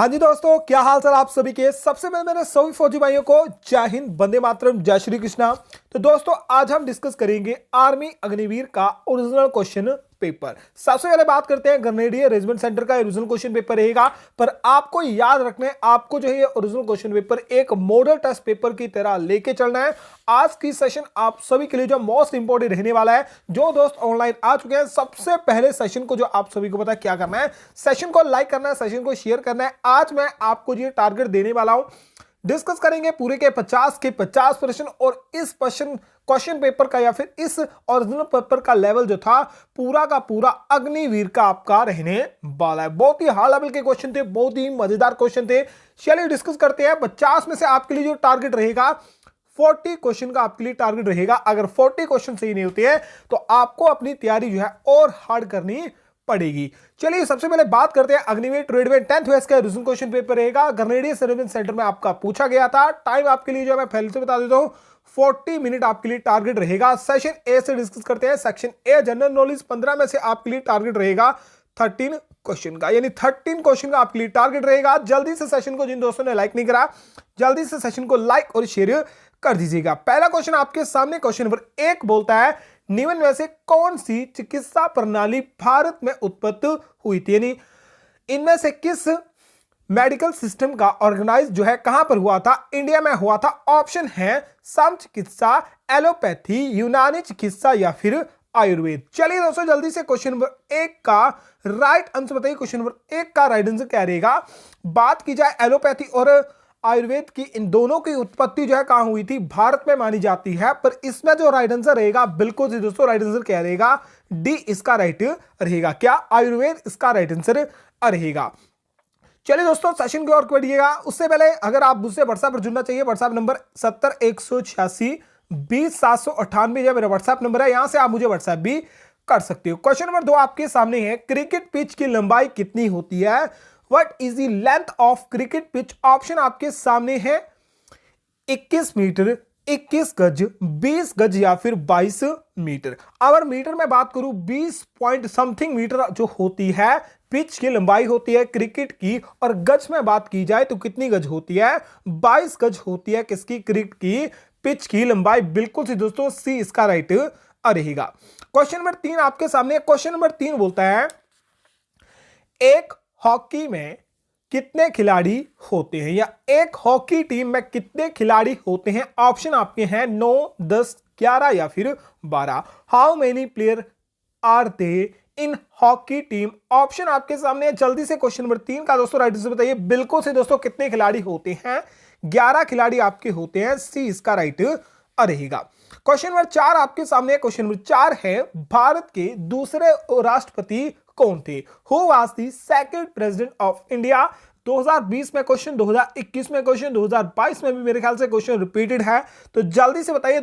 हाँ जी दोस्तों, क्या हाल चाल आप सभी के। सबसे पहले मेरे सभी फौजी भाइयों को जय हिंद, वंदे मातरम, जय श्री कृष्णा। तो दोस्तों आज हम डिस्कस करेंगे आर्मी अग्निवीर का ओरिजिनल क्वेश्चन पेपर। सबसे पहले बात करते हैं ग्रेनेडियर रेजिमेंट सेंटर का ओरिजिनल क्वेश्चन पेपर रहेगा। पर आपको याद रखना है, आपको जो है ये ओरिजिनल क्वेश्चन पेपर एक मॉडल टेस्ट पेपर की तरह लेके चलना है। आज की सेशन आप सभी के लिए जो मोस्ट इंपोर्टेंट रहने वाला है। जो दोस्त ऑनलाइन आ चुके हैं, सबसे पहले सेशन को जो आप सभी को पता है क्या करना है, सेशन को लाइक करना है, सेशन को शेयर करना है। आज मैं आपको ये टारगेट देने वाला हूं। डिस्कस करेंगे पूरे के 50 प्रश्न और इस क्वेश्चन पेपर का या फिर इस ओरिजिनल पेपर का लेवल जो था पूरा का पूरा अग्निवीर का आपका रहने वाला है। बहुत ही हाई लेवल के क्वेश्चन थे, बहुत ही मजेदार क्वेश्चन थे। चलिए डिस्कस करते हैं। 50 में से आपके लिए जो टारगेट रहेगा 40 क्वेश्चन का आपके लिए टारगेट रहेगा। अगर 40 क्वेश्चन सही नहीं होते हैं तो आपको अपनी तैयारी जो है और हार्ड करनी पड़ेगी। चलिए सबसे पहले बात करते हैं अग्निवीर ट्रेडवे 10th वेस्ट का ओरिजिनल क्वेश्चन पेपर रहेगा। ग्रेनेडियर सर्विलेंस सेंटर में आपका पूछा गया था। टाइम आपके लिए जो मैं पहले से बता देता हूं, 40 मिनट आपके लिए टारगेट रहेगा। सेशन ए से डिस्कस करते हैं। सेक्शन ए जनरल नॉलेज 15 में से आपके लिए टारगेट रहेगा 13 क्वेश्चन का, यानी 13 क्वेश्चन का आपके लिए टारगेट रहेगा। जल्दी से सेशन को, जिन दोस्तों ने लाइक नहीं करा, जल्दी से सेशन को लाइक और शेयर कर दीजिएगा। पहला क्वेश्चन आपके सामने, क्वेश्चन नंबर 1 बोलता है निम्न में से कौन सी चिकित्सा प्रणाली भारत में उत्पत्ति हुई थी, यानी इनमें से किस मेडिकल सिस्टम का ऑर्गेनाइज जो है कहां पर हुआ था, इंडिया में हुआ था। ऑप्शन है सम चिकित्सा, एलोपैथी, यूनानी चिकित्सा या फिर आयुर्वेद। चलिए दोस्तों जल्दी से क्वेश्चन नंबर 1 का राइट आंसर बताइए। क्वेश्चन नंबर 1 का राइट आंसर क्या रहेगा। बात की जाए एलोपैथी और आयुर्वेद की, इन दोनों की उत्पत्ति जो है कहां हुई थी, भारत में मानी जाती है। पर इसमें जो राइट आंसर रहेगा, बिल्कुल जी दोस्तों राइट आंसर क्या रहेगा, डी इसका राइट रहेगा। क्या आयुर्वेद इसका राइट आंसर रहेगा। चलिए दोस्तों सेशन की ओर बढ़िएगा। उससे पहले अगर आप मुझसे व्हाट्सएप पर जुड़ना चाहिए, व्हाट्सएप नंबर 70 186 20 798 यह मेरा व्हाट्सएप नंबर है। यहां से आप मुझे व्हाट्सएप भी कर सकते हो। क्वेश्चन नंबर 2 आपके सामने है, क्रिकेट पिच की लंबाई कितनी होती है। What is the length of cricket pitch. Option आपके सामने है 21 मीटर, 21 गज, 20 गज या फिर 22 मीटर। अगर मीटर में बात करूं 20 पॉइंट समथिंग मीटर जो होती है पिच की लंबाई होती है क्रिकेट की। और गज में बात की जाए तो कितनी गज होती है, 22 गज होती है किसकी, क्रिकेट की पिच की लंबाई। बिल्कुल सी दोस्तों सी इसका राइट रहेगा। क्वेश्चन नंबर 3 आपके सामने। क्वेश्चन नंबर 3 बोलता है एक हॉकी में कितने खिलाड़ी होते हैं, या एक हॉकी टीम में कितने खिलाड़ी होते हैं। ऑप्शन आपके हैं 9, 10, 11 या फिर 12। How many player are they in hockey team. Option आपके सामने है। जल्दी से क्वेश्चन नंबर 3 का दोस्तों राइट आंसर बताइए। बिल्कुल से दोस्तों कितने खिलाड़ी होते हैं, 11 खिलाड़ी आपके होते हैं। सी इसका राइट रहेगा। क्वेश्चन नंबर 4 आपके सामने। क्वेश्चन नंबर 4 है, भारत के दूसरे राष्ट्रपति कौन थे। Who was the second president of India. 2020 में क्वेश्चन, 2021 में क्वेश्चन, 2022 में भी मेरे ख्याल से क्वेश्चन रिपीटेड है। तो जल्दी से बताइए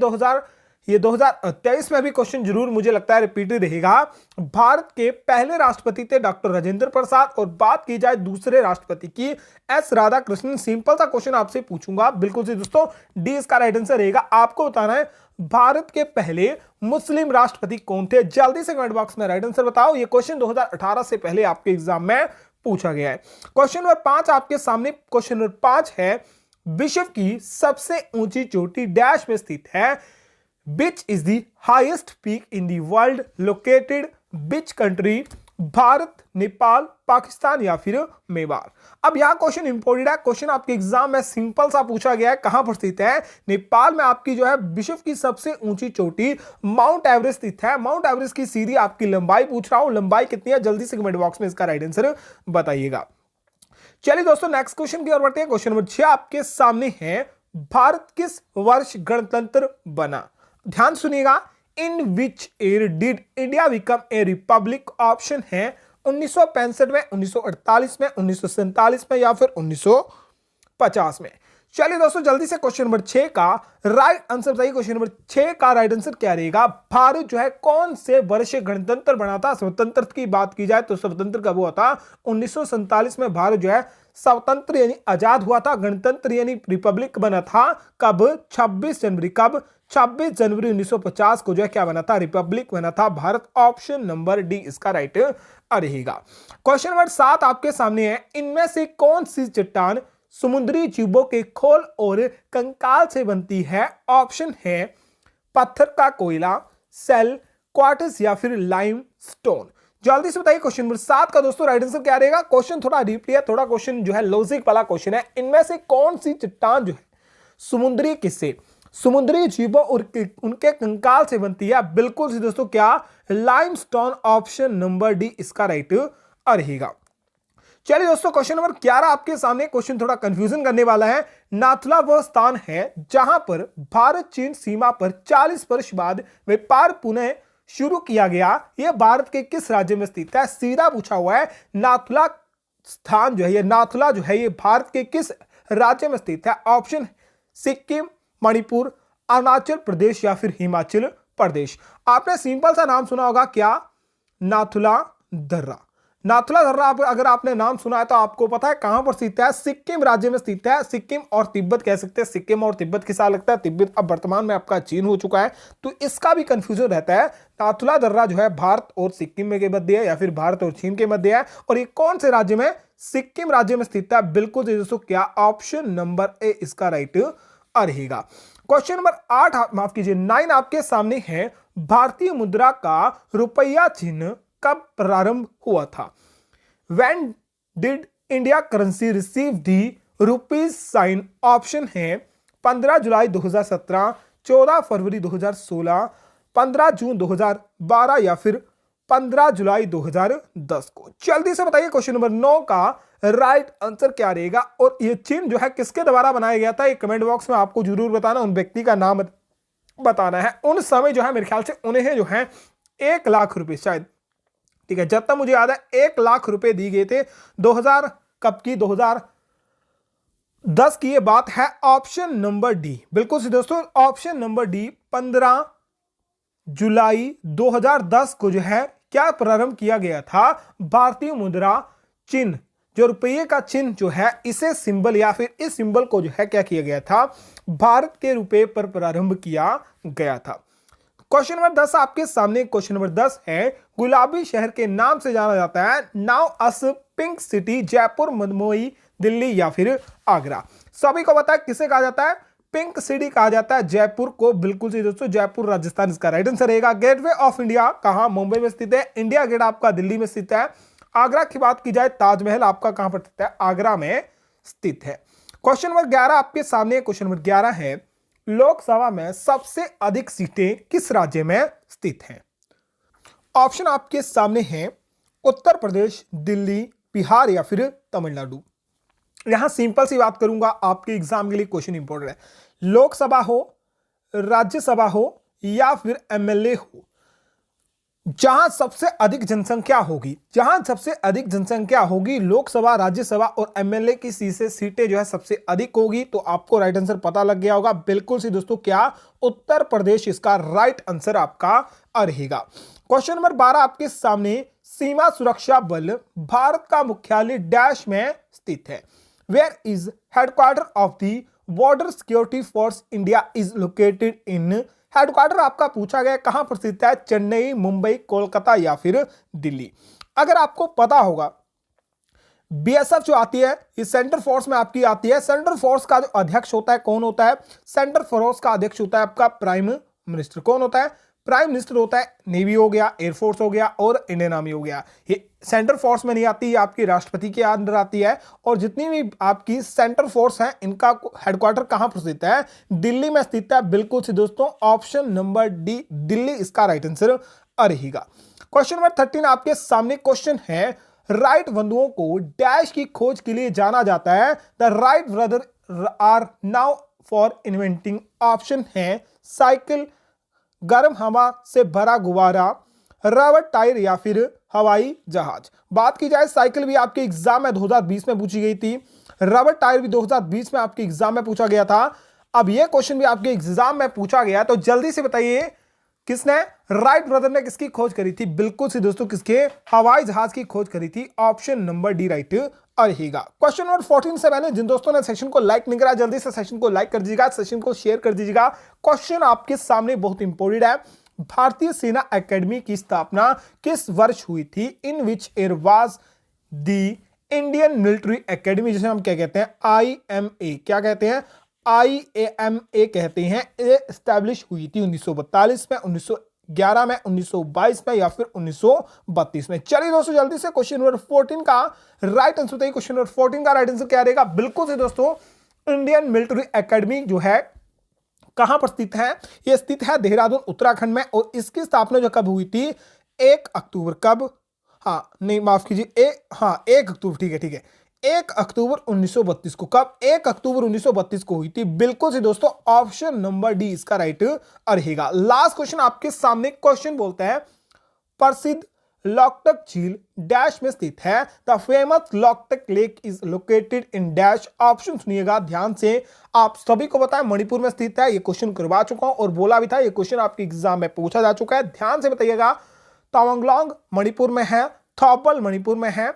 2023 में भी क्वेश्चन जरूर मुझे लगता है रिपीटेड रहेगा। भारत के पहले राष्ट्रपति थे डॉक्टर राजेंद्र प्रसाद। और बात की जाए दूसरे राष्ट्रपति की, एस राधाकृष्णन। सिंपल सा क्वेश्चन आपसे पूछूंगा, बिल्कुल से दोस्तों डी इसका राइट आंसर रहेगा। आपको बताना है भारत के पहले मुस्लिम राष्ट्रपति कौन थे। जल्दी से कमेंट बॉक्स में राइट आंसर बताओ। यह क्वेश्चन 2018 से पहले आपके एग्जाम में पूछा गया है। क्वेश्चन नंबर 5 आपके सामने। क्वेश्चन नंबर 5 है, विश्व की सबसे ऊंची चोटी डैश में स्थित है। Which is the highest peak in the world located which country। Bharat, Nepal, Pakistan या फिर मेवाड़। अब यहां क्वेश्चन इंपोर्टेंट है। क्वेश्चन आपके एग्जाम में सिंपल सा पूछा गया है, कहां पर स्थित है। नेपाल में आपकी जो है विश्व की सबसे ऊंची चोटी माउंट एवरेस्ट स्थित है। माउंट एवरेस्ट की सीधी आपकी लंबाई पूछ रहा हूं, लंबाई कितनी है, जल्दी से कमेंट बॉक्स में इसका राइट आंसर बताइएगा। चलिए दोस्तों नेक्स्ट क्वेश्चन की ओर बढ़ते हैं। क्वेश्चन नंबर 6 आपके सामने है, भारत किस वर्ष गणतंत्र बना। ध्यान सुनिएगा, in which year did India become a republic. Option है 1965 में, 1948 में, 1947 में या फिर 1950 में। चलिए दोस्तों जल्दी से क्वेश्चन नंबर 6 का राइट आंसर बताइए। क्वेश्चन नंबर 6 का राइट आंसर क्या रहेगा। भारत जो है कौन से वर्ष गणतंत्र बना था। स्वतंत्र की बात की जाए तो स्वतंत्र कब हुआ था, 1947 में भारत जो है स्वतंत्र यानी आजाद हुआ था। गणतंत्र यानी रिपब्लिक बना था कब, 26 जनवरी। कब, 26 जनवरी 1950 को जो है क्या बना था, रिपब्लिक बना था भारत। ऑप्शन नंबर डी इसका राइट रहेगा। क्वेश्चन नंबर 7 आपके सामने है, इनमें से कौन सी चट्टान समुद्री जीवों के खोल और कंकाल से बनती है? ऑप्शन है पत्थर का कोयला, सेल, क्वार्ट्ज या फिर लाइम स्टोन। जल्दी से बताइए क्वेश्चन नंबर 7 का दोस्तों राइट आंसर क्या रहेगा। क्वेश्चन थोड़ा डीपली है, थोड़ा क्वेश्चन जो है लॉजिक वाला क्वेश्चन है। इनमें से कौन सी चट्टान जो है समुद्री किससे, समुद्री जीवों और उनके कंकाल से बनती है? बिल्कुल सी दोस्तों क्या, लाइमस्टोन। ऑप्शन नंबर डी इसका राइट रहेगा। चलिए दोस्तों क्वेश्चन नंबर 11 आपके सामने। क्वेश्चन थोड़ा कंफ्यूजन करने वाला है। नाथुला वह स्थान है जहां पर भारत चीन सीमा पर 40 वर्ष बाद व्यापार पुनः शुरू किया गया। यह भारत के किस राज्य में स्थित है? सीधा पूछा हुआ है। नाथुला स्थान जो है, ये नाथुला जो है, ये भारत के किस राज्य में स्थित है? ऑप्शन सिक्किम, मणिपुर, अरुणाचल प्रदेश या फिर हिमाचल प्रदेश। आपने सिंपल सा नाम सुना होगा क्या, नाथुला दर्रा। नाथुला दर्रा अगर आपने नाम सुना है तो आपको पता है कहां पर स्थित है? सिक्किम राज्य में स्थित है। सिक्किम और तिब्बत कह सकते हैं। सिक्किम और तिब्बत के साथ लगता है, तिब्बत अब वर्तमान में आपका चीन हो चुका है, तो इसका भी कंफ्यूजन रहता है। नाथुला दर्रा जो है भारत और सिक्किम में के मध्य है या फिर भारत और चीन के मध्य है, और ये कौन से राज्य में? सिक्किम राज्य में स्थित है। बिल्कुल दोस्तों क्या, ऑप्शन नंबर ए इसका राइट रहेगा। क्वेश्चन नंबर 8 माफ कीजिए 9 आपके सामने है। भारतीय मुद्रा का रुपया चिन्ह कब प्रारंभ हुआ था? When did India currency receive the rupees sign? Option है 15 जुलाई 2017, 14 फरवरी 2016, 15 जून 2012 या फिर 15 जुलाई 2010 को। जल्दी से बताइए क्वेश्चन नंबर 9 का राइट आंसर क्या रहेगा, और यह चिन्ह जो है किसके द्वारा बनाया गया था? ये कमेंट बॉक्स में आपको जरूर बताना, उन व्यक्ति का नाम बताना है। उन समय जो है मेरे ख्याल से उन्हें जो है 1 लाख रुपए शायद, ठीक है, जब तक मुझे याद है 1 लाख रुपए दिए गए थे। 2000 कब की? 2010 की ये बात है। ऑप्शन नंबर डी बिल्कुल सी दोस्तों, ऑप्शन नंबर डी 15 जुलाई 2010 को जो है क्या प्रारंभ किया गया था? भारतीय मुद्रा चिन्ह, जो रुपये का चिन्ह जो है, इसे सिंबल या फिर इस सिंबल को जो है क्या किया गया था? भारत के रुपए पर प्रारंभ किया गया था। क्वेश्चन नंबर 10 आपके सामने। क्वेश्चन नंबर 10 है, गुलाबी शहर के नाम से जाना जाता है नाउ अस पिंक सिटी, जयपुर, मदमोई, दिल्ली या फिर आगरा। सभी को पता है किसे कहा जाता है? पिंक सिटी कहा जाता है जयपुर को। बिल्कुल सही दोस्तों, जयपुर राजस्थान इसका राइट आंसर रहेगा। गेटवे ऑफ इंडिया कहां? मुंबई में स्थित है। इंडिया गेट आपका दिल्ली में स्थित है। आगरा की बात की जाए, ताजमहल आपका कहां पर स्थित है? आगरा में स्थित है। क्वेश्चन नंबर 11 आपके सामने। क्वेश्चन नंबर 11 है, लोकसभा में सबसे अधिक सीटें किस राज्य में स्थित हैं? ऑप्शन आपके सामने हैं उत्तर प्रदेश, दिल्ली, बिहार या फिर तमिलनाडु। यहां सिंपल सी बात करूंगा, आपके एग्जाम के लिए क्वेश्चन इंपॉर्टेंट है। लोकसभा हो, राज्यसभा हो या फिर एमएलए हो, जहां सबसे अधिक जनसंख्या होगी, जहां सबसे अधिक जनसंख्या होगी, लोकसभा, राज्यसभा और एमएलए की सीटें जो है सबसे अधिक होगी, तो आपको राइट आंसर पता लग गया होगा। बिल्कुल सी दोस्तों क्या, उत्तर प्रदेश इसका राइट आंसर आपका रहेगा। क्वेश्चन नंबर 12 आपके सामने, सीमा सुरक्षा बल भारत का मुख्यालय डैश में स्थित है? Where is headquarter of the border security force India is located in? Headquarter आपका पूछा गया कहां पर स्थित है? चेन्नई, मुंबई, कोलकाता या फिर दिल्ली। अगर आपको पता होगा, बीएसएफ जो आती है ये सेंट्रल फोर्स में आपकी आती है। सेंट्रल फोर्स का जो अध्यक्ष होता है कौन होता है? सेंट्रल फोर्स का अध्यक्ष होता है आपका प्राइम मिनिस्टर। कौन होता है? प्राइम मिनिस्टर होता है। नेवी हो गया, एयरफोर्स हो गया और इंडियन आर्मी हो गया। ये सेंट्रल फोर्स में नहीं आती, ये आपकी राष्ट्रपति के अंदर आती है। और जितनी भी आपकी सेंट्रल फोर्स है, इनका हेडक्वार्टर कहां पर स्थित है? दिल्ली में स्थित है। बिल्कुल से दोस्तों, ऑप्शन नंबर डी दिल्ली इसका राइट आंसर रहेगा। क्वेश्चन नंबर 13 आपके सामने क्वेश्चन है, राइट बंधुओं को डैश की खोज के लिए जाना जाता है? The Wright brother are known for inventing. Option है साइकिल, गर्म हवा से भरा गुब्बारा, रबर टायर या फिर हवाई जहाज। बात की जाए, साइकिल भी आपके एग्जाम में 2020 में पूछी गई थी, रबर टायर भी 2020 में आपके एग्जाम में पूछा गया था। अब यह क्वेश्चन भी आपके एग्जाम में पूछा गया, तो जल्दी से बताइए किसने, राइट ब्रदर ने किसकी खोज करी थी? बिल्कुल से दोस्तों किसके? हवाई जहाज की खोज करी थी। ऑप्शन नंबर डी राइट रहेगा। क्वेश्चन नंबर 14 से पहले जिन दोस्तों ने सेशन को लाइक नहीं करा, जल्दी से सेशन को लाइक कर दीजिएगा, सेशन को शेयर कर दीजिएगा। क्वेश्चन आपके सामने बहुत इंपॉर्टेंट है। भारतीय सेना एकेडमी की स्थापना किस वर्ष हुई थी? In which year was the Indian military academy, जिसे हम क्या कहते हैं, IMA, क्या कहते हैं, IAMA कहते हैं, एस्टैब्लिश हुई थी 1942 में, 1911 में, 1922 में या फिर 1932 में। चलिए दोस्तों जल्दी से क्वेश्चन नंबर 14 का राइट आंसर बताइए। क्वेश्चन नंबर 14 का राइट आंसर क्या रहेगा? बिल्कुल से दोस्तों, इंडियन मिलिट्री एकेडमी जो है कहां पर स्थित है? यह स्थित है देहरादून उत्तराखंड में, और इसकी स्थापना जो कब हुई थी? 1 अक्टूबर, कब, हाँ नहीं माफ कीजिए, 1 अक्टूबर, ठीक है 1 अक्टूबर 1932 को। कब? 1 अक्टूबर 1932 को हुई थी। बिल्कुल से दोस्तों ऑप्शन नंबर डी इसका राइट रहेगा। लास्ट क्वेश्चन आपके सामने, क्वेश्चन बोलता है प्रसिद्ध लॉकटक झील डैश में स्थित है। The famous Loktak lake is located in dash. Option सुनिएगा ध्यान से, आप सभी को पता है मणिपुर में स्थित है। ये क्वेश्चन करवा चुका हूं और बोला भी था, ये क्वेश्चन आपके एग्जाम में पूछा जा चुका है। ध्यान से बताइएगा, तवांगलोंग मणिपुर में है, थौबल मणिपुर में है,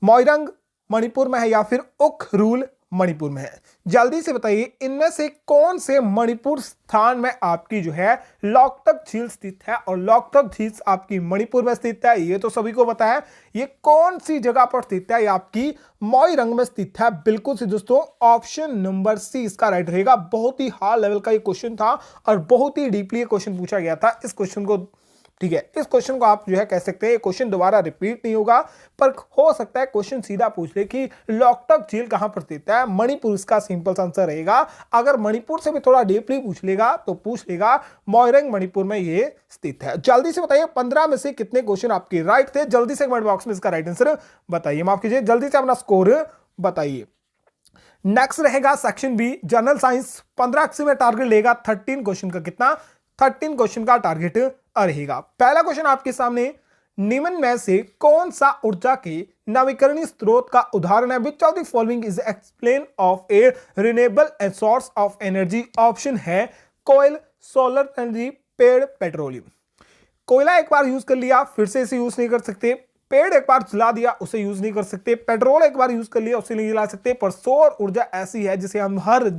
मोइरंग मणिपुर में है या फिर उखरुल मणिपुर में है। जल्दी से बताइए इनमें से कौन से मणिपुर स्थान में आपकी जो है लॉकटक झील स्थित है, और लॉकटक झील आपकी मणिपुर में स्थित है, ये तो सभी को पता है। ये कौन सी जगह पर स्थित है? ये आपकी मोइरंग में स्थित है। बिल्कुल से दोस्तों ऑप्शन नंबर सी इसका राइट रहेगा। बहुत ही हाई लेवल का ये क्वेश्चन था और बहुत ही डीपली क्वेश्चन पूछा गया था। इस क्वेश्चन को, ठीक है, इस क्वेश्चन को आप जो है कह सकते हैं, क्वेश्चन दोबारा रिपीट नहीं होगा, पर हो सकता है क्वेश्चन सीधा पूछ ले कि लॉकटक झील कहां पर स्थित है। मणिपुर इसका सिंपल आंसर रहेगा। अगर मणिपुर से भी थोड़ा डीपली पूछ लेगा तो पूछ लेगा मोइरंग मणिपुर में ये स्थित है। जल्दी से बताइए 15 में से कितने क्वेश्चन आपके राइट थे? जल्दी से कमेंट बॉक्स में इसका राइट आंसर बताइए। माफ कीजिए, जल्दी से अपना स्कोर बताइए। नेक्स्ट रहेगा सेक्शन बी जनरल साइंस। 15 में टारगेट लेगा 13 क्वेश्चन का। कितना? 13 क्वेश्चन का टारगेट रहेगा। पहला क्वेश्चन आपके सामने, निम्न में से कौन सा ऊर्जा के नवीकरणीय स्रोत का उदाहरण है? Which of the following is explain of A renewable source of energy? Option है कोयल, सोलर एनर्जी, पेड़, पेट्रोलियम। कोयला एक बार यूज कर लिया, फिर से इसे यूज नहीं कर सकते। पेड़ एक बार जला दिया, उसे यूज नहीं कर सकते। पेट्रोल एक बार यूज कर लिया, उसे नहीं जला सकते। पर सौर ऊर्जा ऐसी है जिसे हम हर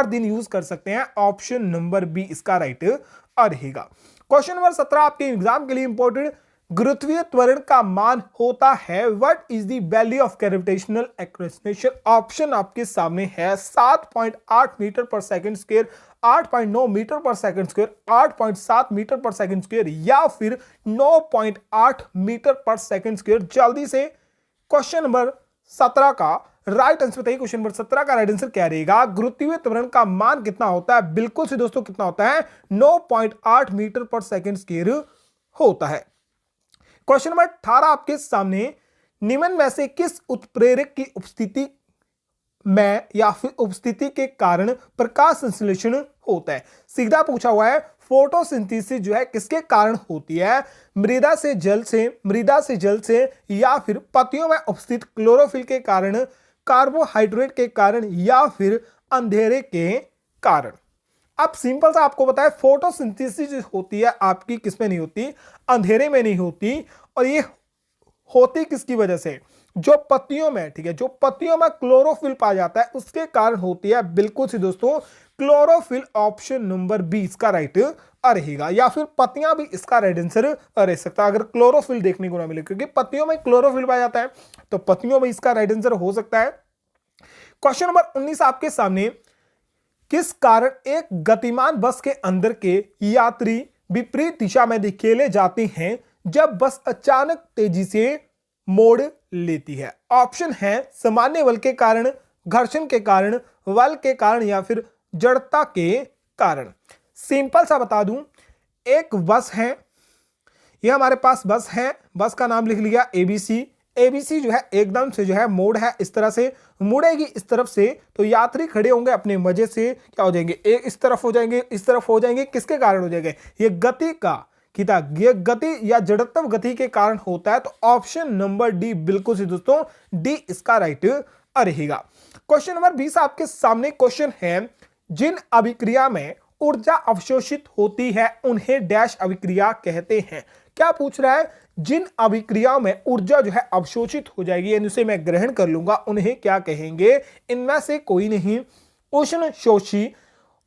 दिन यूज कर सकते हैं। ऑप्शन नंबर बी इसका राइट रहेगा। क्वेश्चन नंबर 17 आपके एग्जाम के लिए इंपॉर्टेंट, गुरुत्वीय त्वरण का मान होता है। What is the value of gravitational acceleration? Option आपके सामने है 7.8 मीटर पर सेकंड स्क्वायर, 8.9 मीटर पर सेकंड स्क्वायर, 8.7 मीटर पर सेकंड स्क्वायर या फिर 9.8 मीटर पर सेकंड स्क्वायर। जल्दी से क्वेश्चन नंबर 17 का राइट आंसर बताइए। क्वेश्चन नंबर 17 का राइट आंसर क्या रहेगा? गुरुत्वीय त्वरण का मान कितना होता है? बिल्कुल से दोस्तों कितना होता है? 9.8 मीटर पर सेकंड स्क्वायर होता है। क्वेश्चन नंबर 18 आपके सामने, निम्न में से किस उत्प्रेरक की उपस्थिति में या फिर उपस्थिति के कारण प्रकाश संश्लेषण होता है? सीधा पूछा हुआ है। फोटोसिंथेसिस जो है किसके कारण होती है? मृदा से जल से या फिर पत्तियों में उपस्थित क्लोरोफिल के कारण, कार्बोहाइड्रेट के कारण या फिर अंधेरे के कारण? अब सिंपल सा आपको बताया, फोटोसिंथेसिस होती है आपकी किसमें नहीं होती? अंधेरे में नहीं होती। और ये होती किसकी वजह से? जो पत्तियों में, ठीक है, जो पत्तियों में क्लोरोफिल पाया जाता है उसके कारण होती है। बिल्कुल से दोस्तों क्लोरोफिल, ऑप्शन नंबर बी इसका राइट रहेगा। या फिर पत्तियां भी इसका राइट आंसर रह सकता है अगर क्लोरोफिल देखने को ना मिले, क्योंकि पत्तियों में क्लोरोफिल पाया जाता है तो पत्तियों में इसका राइट आंसर हो सकता है। क्वेश्चन नंबर 19 आपके सामने, किस कारण एक गतिमान बस के अंदर के यात्री विपरीत दिशा में धकेले जाते हैं जब बस अचानक तेजी से मोड़ लेती है? ऑप्शन है सामान्य बल के कारण, घर्षण के कारण, बल के कारण या फिर जड़ता के कारण। सिंपल सा बता दूं, एक बस है, ये हमारे पास बस है, बस का नाम लिख लिया एबीसी। एबीसी जो है एकदम से जो है मोड़ है, इस तरह से मुड़ेगी इस तरफ से, तो यात्री खड़े होंगे अपने मजे से, क्या हो जाएंगे? एक इस तरफ हो जाएंगे, इस तरफ हो जाएंगे। किसके कारण हो जाएंगे? ये गति का, ये गति या जड़त्व गति के कारण होता है। तो ऑप्शन नंबर डी, बिल्कुल से दोस्तों डी इसका राइट रहेगा। क्वेश्चन नंबर 20 आपके सामने क्वेश्चन है, जिन अभिक्रिया में ऊर्जा अवशोषित होती है उन्हें डैश अभिक्रिया कहते हैं? क्या पूछ रहा है? जिन अभिक्रियाओं में ऊर्जा जो है अवशोषित हो जाएगी यानी उसे मैं ग्रहण कर लूंगा, उन्हें क्या कहेंगे? इनमें से कोई नहीं। उष्ण शोषी,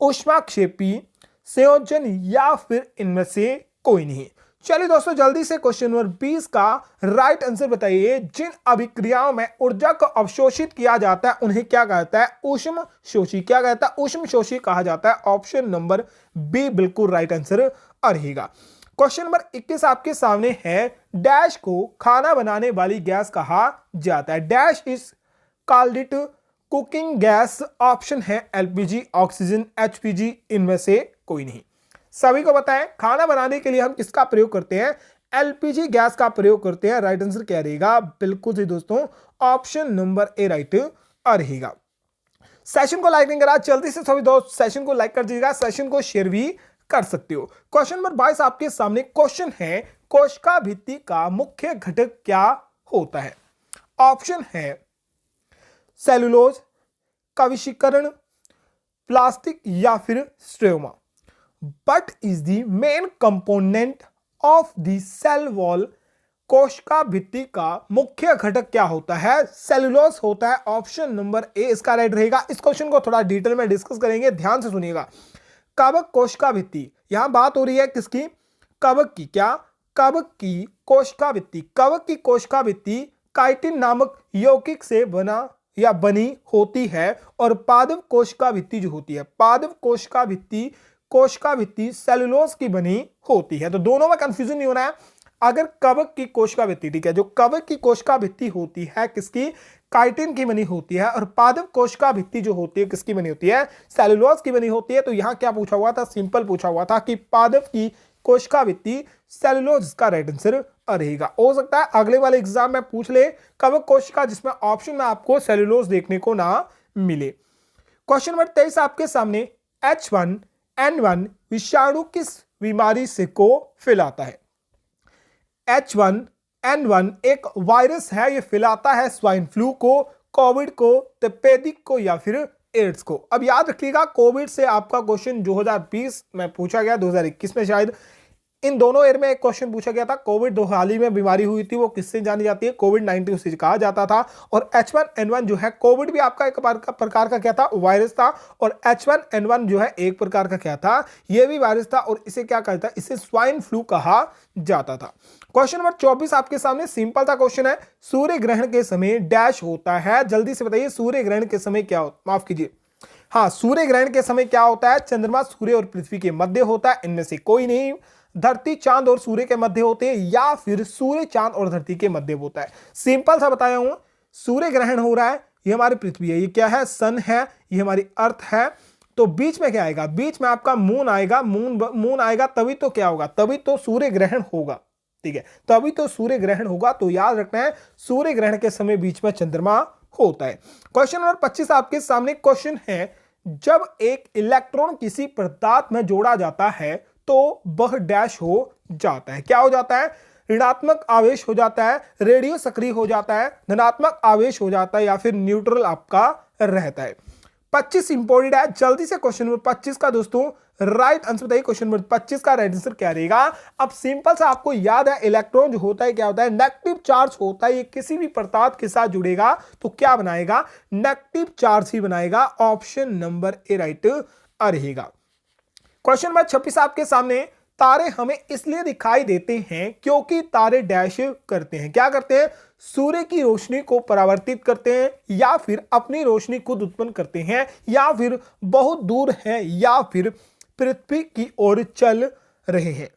ऊष्माक्षेपी, संयोजन या फिर इनमें से कोई नहीं। चलिए दोस्तों जल्दी से क्वेश्चन नंबर 20 का राइट आंसर बताइए। जिन अभिक्रियाओं में ऊर्जा को अवशोषित किया जाता है उन्हें क्या कहता है? ऊष्म शोषी। क्या कहता है? ऊष्म शोषी कहा जाता है। ऑप्शन नंबर बी बिल्कुल राइट आंसर रहेगा। क्वेश्चन नंबर 21 आपके सामने है। डैश को खाना बनाने वाली गैस कहा जाता है। Dash is called it cooking gas. Option है एलपीजी, ऑक्सीजन, एचपीजी, इनमें से कोई नहीं। सभी को बताएं खाना बनाने के लिए हम किसका प्रयोग करते हैं? एलपीजी गैस का प्रयोग करते हैं। राइट आंसर क्या रहेगा? बिल्कुल सही दोस्तों, ऑप्शन नंबर ए राइट रहेगा। सेशन को लाइक नहीं करा, जल्दी से सभी दोस्त सेशन को लाइक कर दीजिएगा, सेशन को शेयर भी कर सकते हो। क्वेश्चन नंबर 22 आपके सामने क्वेश्चन है। कोशिका भित्ति का मुख्य घटक क्या होता है? ऑप्शन है सेलुलोज, कविशीकरण, प्लास्टिक या फिर stroma. But is the main component of the cell wall. कोशिका भित्ति का मुख्य घटक क्या होता है? सेलुलोज होता है। ऑप्शन नंबर ए इसका राइट रहेगा। इस क्वेश्चन को थोड़ा डिटेल में डिस्कस करेंगे, ध्यान से सुनिएगा। कवक कोशिका भित्ति, यहां बात हो रही है किसकी? कवक की। क्या? कवक की कोशिका भित्ति। कवक की कोशिका भित्ति काइटिन नामक यौगिक से बना या बनी होती है और पादप कोशिका भित्ति जो होती है, पादप कोशिका भित्ति सेलुलोज की बनी होती है। तो दोनों में कंफ्यूजन नहीं होना है। अगर कवक की कोशिका भित्ति, ठीक है, जो कवक की कोशिका भित्ति होती है किसकी? काइटिन की बनी होती है। और पादप कोशिका भित्ति जो होती है किसकी बनी होती है? सेलुलोज की बनी होती है। तो यहां क्या पूछा हुआ था? सिंपल पूछा हुआ था कि पादप की कोशिका भित्ति सेलुलोज का राइट आंसर रहेगा। हो सकता है अगले वाले एग्जाम में पूछ ले कवक कोशिका, जिसमें ऑप्शन में आपको सेलुलोज देखने को ना मिले। क्वेश्चन नंबर 23 आपके सामने। H1N1 विषाणु किस बीमारी से को फैलाता है? H1N1 एक वायरस है, ये फैलाता है स्वाइन फ्लू को, कोविड को, तपेदिक को या फिर एड्स को। अब याद रखिएगा कोविड से आपका क्वेश्चन 2020 में पूछा गया, 2021 में शायद, इन दोनों ईयर में एक क्वेश्चन पूछा गया था। कोविड जो हाल ही में बीमारी हुई थी वो किससे जानी जाती है? कोविड-19 उसे कहा जाता था। और H1N1 जो है, कोविड भी आपका एक प्रकार का क्या था? वायरस था। और H1N1 जो है एक प्रकार का क्या था? ये भी वायरस था। और इसे क्या कहता है? इसे स्वाइन फ्लू कहा जाता था। क्वेश्चन नंबर 24 आपके सामने सिंपल सा क्वेश्चन है। सूर्य ग्रहण के समय डैश होता है। जल्दी से बताइए सूर्य ग्रहण के समय क्या होता है? माफ कीजिए, हाँ, सूर्य ग्रहण के समय क्या होता है? चंद्रमा सूर्य और पृथ्वी के मध्य होता है। इनमें से कोई नहीं। धरती चांद और सूर्य के मध्य होते हैं या फिर सूर्य चांद और धरती के मध्य होता है। सिंपल सा बताया हूं। सूर्य ग्रहण हो रहा है, ये हमारी पृथ्वी है, ये क्या है? सन है, ये हमारी अर्थ है। तो बीच में क्या आएगा? बीच में आपका मून आएगा। मून आएगा तभी तो क्या होगा? तभी तो सूर्य ग्रहण होगा। ठीक है, तभी तो सूर्य ग्रहण होगा। तो याद रखना है सूर्य ग्रहण के समय बीच में चंद्रमा होता है। क्वेश्चन नंबर 25 आपके सामने क्वेश्चन है। जब एक इलेक्ट्रॉन किसी पदार्थ में जोड़ा जाता है तो वह डैश हो जाता है। क्या हो जाता है? ऋणात्मक आवेश हो जाता है, रेडियो सक्रिय हो जाता है, धनात्मक आवेश हो जाता है या फिर न्यूट्रल आपका रहता है। 25 इंपॉर्टेंट है। जल्दी से क्वेश्चन नंबर 25 का दोस्तों राइट आंसर बताइए। क्वेश्चन नंबर 25 का राइट आंसर क्या रहेगा? अब सिंपल सा आपको याद है इलेक्ट्रॉन जो होता है क्या होता है? नेगेटिव चार्ज होता है। ये किसी भी पदार्थ के साथ जुड़ेगा तो क्या बनाएगा? नेगेटिव चार्ज ही बनाएगा। ऑप्शन नंबर ए राइट रहेगा। क्वेश्चन नंबर 26 आपके सामने। तारे हमें इसलिए दिखाई देते हैं क्योंकि तारे डैश करते हैं। क्या करते हैं? सूर्य की रोशनी को परावर्तित करते हैं या फिर अपनी रोशनी खुद उत्पन्न करते हैं या फिर बहुत दूर है या फिर पृथ्वी की ओर चल रहे हैं।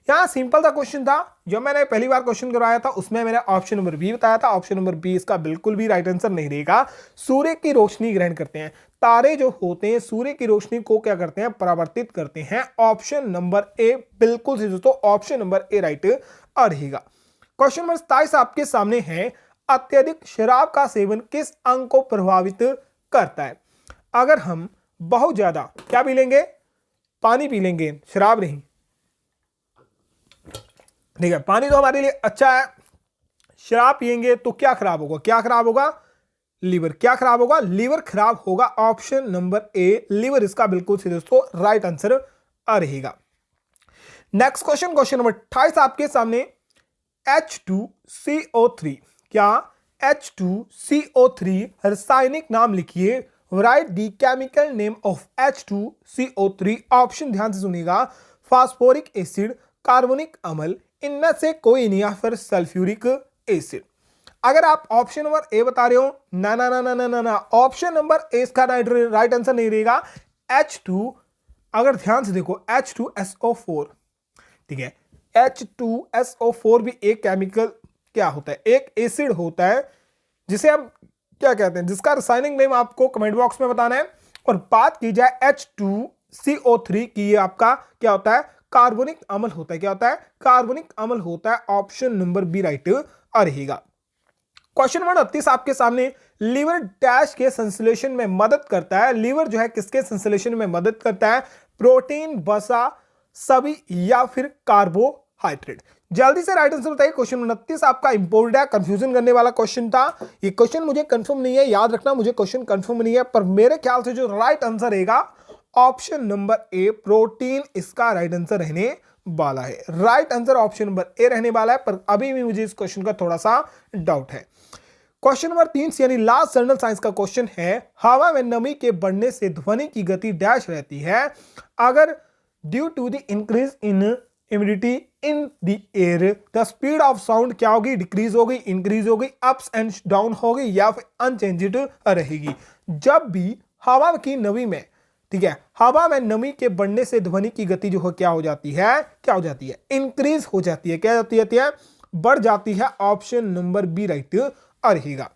यहां सिंपल सा क्वेश्चन था। जो मैंने पहली बार क्वेश्चन करवाया था उसमें मैंने ऑप्शन नंबर बी बताया था। ऑप्शन नंबर बी इसका बिल्कुल भी राइट आंसर नहीं रहेगा। सूर्य की रोशनी ग्रहण करते हैं। तारे जो होते हैं सूर्य की रोशनी को क्या करते हैं? परावर्तित करते हैं। ऑप्शन नंबर ए बिल्कुल सही दोस्तों, ऑप्शन नंबर ए राइट रहेगा। क्वेश्चन नंबर 27 आपके सामने है। अत्यधिक शराब का सेवन किस अंग को प्रभावित करता है? अगर हम बहुत ज्यादा क्या पी लेंगे? पानी पी लेंगे, शराब नहीं। ठीक है, पानी तो हमारे लिए अच्छा है। शराब पिएंगे तो क्या खराब होगा? क्या खराब होगा? लीवर। क्या खराब होगा? लीवर खराब होगा। ऑप्शन नंबर ए लीवर इसका बिल्कुल सही दोस्तों राइट आंसर रहेगा। नेक्स्ट क्वेश्चन, क्वेश्चन नंबर 28 आपके सामने। H2CO3, क्या H2CO3 रासायनिक नाम लिखिए right the chemical name of H2CO3। Option ध्यान से सुनिएगा, फास्फोरिक एसिड, कार्बोनिक अम्ल, इनमें से कोई नहीं, या फिर सल्फ्यूरिक एसिड। अगर आप ऑप्शन नंबर ए बता रहे हो, ना ना ना ना ना ना ना, ऑप्शन नंबर ए इसका राइट आंसर नहीं रहेगा। H2, अगर ध्यान से देखो H2SO4, ठीक है, H2SO4 भी एक केमिकल क्या होता है, एक एसिड होता है जिसे हम क्या कहते हैं, जिसका रासायनिक नेम आपको कमेंट बॉक्स में बताना है। और बात की जाए H2CO3 की, ये आपका क्या होता है, कार्बोनिक अम्ल होता है। क्या होता है, कार्बोनिक अम्ल होता है। ऑप्शन नंबर बी राइट रहेगा। क्वेश्चन नंबर 38 आपके सामने, लीवर डैश के संश्लेषण में मदद करता है। लीवर जो है किसके संश्लेषण में मदद करता है, प्रोटीन, वसा, सभी, या फिर कार्बोहाइड्रेट। जल्दी से राइट आंसर बताइए। क्वेश्चन 29 आपका इंपॉर्टेंट है, कंफ्यूजन करने वाला क्वेश्चन था। ये क्वेश्चन मुझे कंफर्म नहीं है, याद रखना, मुझे क्वेश्चन कंफर्म नहीं है, पर मेरे ख्याल से जो राइट आंसर रहेगा ऑप्शन नंबर ए, प्रोटीन, इसका राइट आंसर रहने वाला है। Right answer option number A रहने वाला है, पर अभी भी मुझे इस क्वेश्चन का थोड़ा सा डाउट है। क्वेश्चन नंबर 3 यानी लास्ट जनरल साइंस का क्वेश्चन है, हवा में नमी के बढ़ने से ध्वनि की गति डैश रहती है। अगर due to the increase in humidity in the air the speed of sound क्या होगी, डिक्रीज होगी, इंक्रीज होगी, अप्स एंड डाउन होगी, या फिर अनचेंज्ड रहेगी। जब भी हवा की नमी में, ठीक है, हवा में नमी के बढ़ने से ध्वनि की गति जो है क्या हो जाती है, क्या हो जाती है, इंक्रीज हो जाती है। क्या जाती है, बढ़ जाती है। ऑप्शन नंबर बी राइट रहेगा।